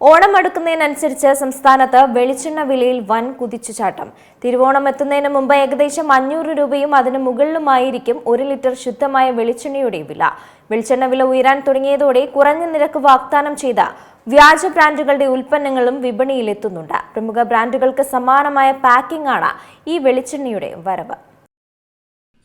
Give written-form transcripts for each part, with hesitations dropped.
ഓണം അടുക്കുന്നതിനനുസരിച്ച് സംസ്ഥാനത്ത് വെളിച്ചെണ്ണ വിലയിൽ വൻ കുതിച്ചുചാട്ടം. തിരുവോണം എത്തുന്നതിന് മുമ്പ് ഏകദേശം 500 രൂപയും അതിന് മുകളിലുമായിരിക്കും 1 ലിറ്റർ ശുദ്ധമായ വെളിച്ചെണ്ണയുടെ വില. വെളിച്ചെണ്ണ വില ഉയരാൻ തുടങ്ങിയതോടെ കുറഞ്ഞ നിരക്ക് വാഗ്ദാനം ചെയ്ത വ്യാജ ബ്രാൻഡുകളുടെ ഉൽപ്പന്നങ്ങളും വിപണിയിലെത്തുന്നുണ്ട്. പ്രമുഖ ബ്രാൻഡുകൾക്ക് സമാനമായ പാക്കിംഗ് ആണ് ഈ വെളിച്ചെണ്ണയുടെ വരവ്.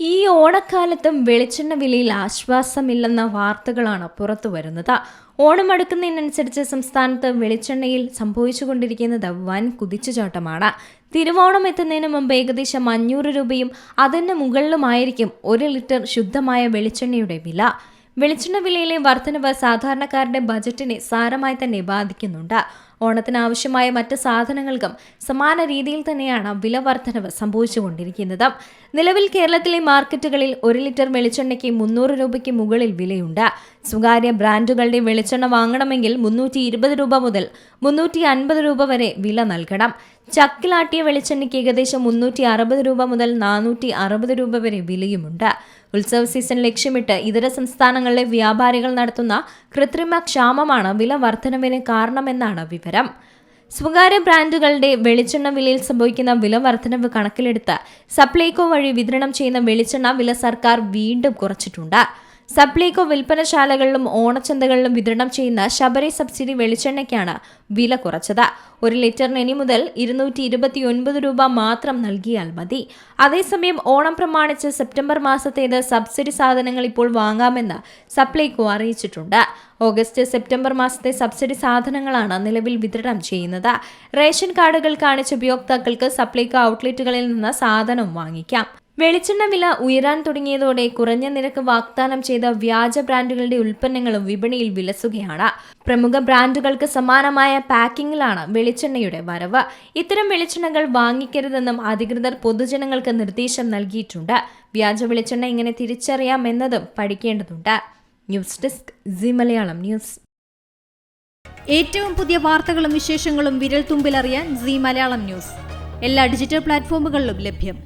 ഈ ഓണക്കാലത്തും വെളിച്ചെണ്ണ വിലയിൽ ആശ്വാസമില്ലെന്ന വാർത്തകളാണ് പുറത്തുവരുന്നത്. ഓണം അടുക്കുന്നതിനനുസരിച്ച് സംസ്ഥാനത്ത് വെളിച്ചെണ്ണയിൽ സംഭവിച്ചുകൊണ്ടിരിക്കുന്നത് വൻ കുതിച്ചുചാട്ടമാണ്. തിരുവോണം എത്തുന്നതിന് മുമ്പ് ഏകദേശം 500 രൂപയും അതിന് മുകളിലുമായിരിക്കും 1 ലിറ്റർ ശുദ്ധമായ വെളിച്ചെണ്ണയുടെ വില. വെളിച്ചെണ്ണ വിലയിലെ വർധനവ് സാധാരണക്കാരുടെ ബജറ്റിനെ സാരമായി തന്നെ ബാധിക്കുന്നുണ്ട്. ഓണത്തിന് ആവശ്യമായ മറ്റ് സാധനങ്ങൾക്കും സമാന രീതിയിൽ തന്നെയാണ് വില വർധനവ് സംഭവിച്ചുകൊണ്ടിരിക്കുന്നത്. നിലവിൽ കേരളത്തിലെ മാർക്കറ്റുകളിൽ 1 ലിറ്റർ വെളിച്ചെണ്ണയ്ക്ക് 300 രൂപയ്ക്ക് മുകളിൽ വിലയുണ്ട്. സ്വകാര്യ ബ്രാൻഡുകളുടെ വെളിച്ചെണ്ണ വാങ്ങണമെങ്കിൽ 320 രൂപ മുതൽ 350 രൂപ വരെ വില നൽകണം. ചക്കിലാട്ടിയ വെളിച്ചെണ്ണയ്ക്ക് ഏകദേശം 360 രൂപ മുതൽ 460 രൂപ വരെ വിലയുമുണ്ട്. ഉത്സവ സീസൺ ലക്ഷ്യമിട്ട് ഇതര സംസ്ഥാനങ്ങളിലെ വ്യാപാരികൾ നടത്തുന്ന കൃത്രിമ ക്ഷാമമാണ് വില വർധനവിന് കാരണമെന്നാണ് വിവരം. സ്വകാര്യ ബ്രാൻഡുകളുടെ വെളിച്ചെണ്ണ വിലയിൽ സംഭവിക്കുന്ന വില വർധനവ് കണക്കിലെടുത്ത് സപ്ലൈകോ വഴി വിതരണം ചെയ്യുന്ന വെളിച്ചെണ്ണ വില സർക്കാർ വീണ്ടും കുറച്ചിട്ടുണ്ട്. സപ്ലൈകോ വിൽപ്പനശാലകളിലും ഓണച്ചന്തകളിലും വിതരണം ചെയ്യുന്ന ശബരി സബ്സിഡി വെളിച്ചെണ്ണയ്ക്കാണ് വില കുറച്ചത്. 1 ലിറ്ററിന് ഇനി മുതൽ 229 രൂപ മാത്രം നൽകിയാൽ മതി. അതേസമയം ഓണം പ്രമാണിച്ച് സെപ്റ്റംബർ മാസത്തേത് സബ്സിഡി സാധനങ്ങൾ ഇപ്പോൾ വാങ്ങാമെന്ന് സപ്ലൈകോ അറിയിച്ചിട്ടുണ്ട്. ഓഗസ്റ്റ് സെപ്റ്റംബർ മാസത്തെ സബ്സിഡി സാധനങ്ങളാണ് നിലവിൽ വിതരണം ചെയ്യുന്നത്. റേഷൻ കാർഡുകൾ കാണിച്ച ഉപയോക്താക്കൾക്ക് സപ്ലൈകോ ഔട്ട്ലെറ്റുകളിൽ നിന്ന് സാധനം വാങ്ങിക്കാം. വെളിച്ചെണ്ണ വില ഉയരാൻ തുടങ്ങിയതോടെ കുറഞ്ഞ നിരക്ക് വാഗ്ദാനം ചെയ്ത വ്യാജ ബ്രാൻഡുകളുടെ ഉൽപ്പന്നങ്ങളും വിപണിയിൽ വിലസുകയാണ്. പ്രമുഖ ബ്രാൻഡുകൾക്ക് സമാനമായ പാക്കിങ്ങിലാണ് വെളിച്ചെണ്ണയുടെ വരവ്. ഇത്തരം വെളിച്ചെണ്ണകൾ വാങ്ങിക്കരുതെന്നും അധികൃതർ പൊതുജനങ്ങൾക്ക് നിർദ്ദേശം നൽകിയിട്ടുണ്ട്. വ്യാജ വെളിച്ചെണ്ണ എങ്ങനെ തിരിച്ചറിയാമെന്നതും പഠിക്കേണ്ടതുണ്ട്. News desk Zee Malayalam news. ഏറ്റവും പുതിയ വാർത്തകളും വിശേഷങ്ങളും വിരൽ തുമ്പിലറിയാൻ സീ മലയാളം ന്യൂസ് എല്ലാ ഡിജിറ്റൽ പ്ലാറ്റ്ഫോമുകളിലും ലഭ്യം.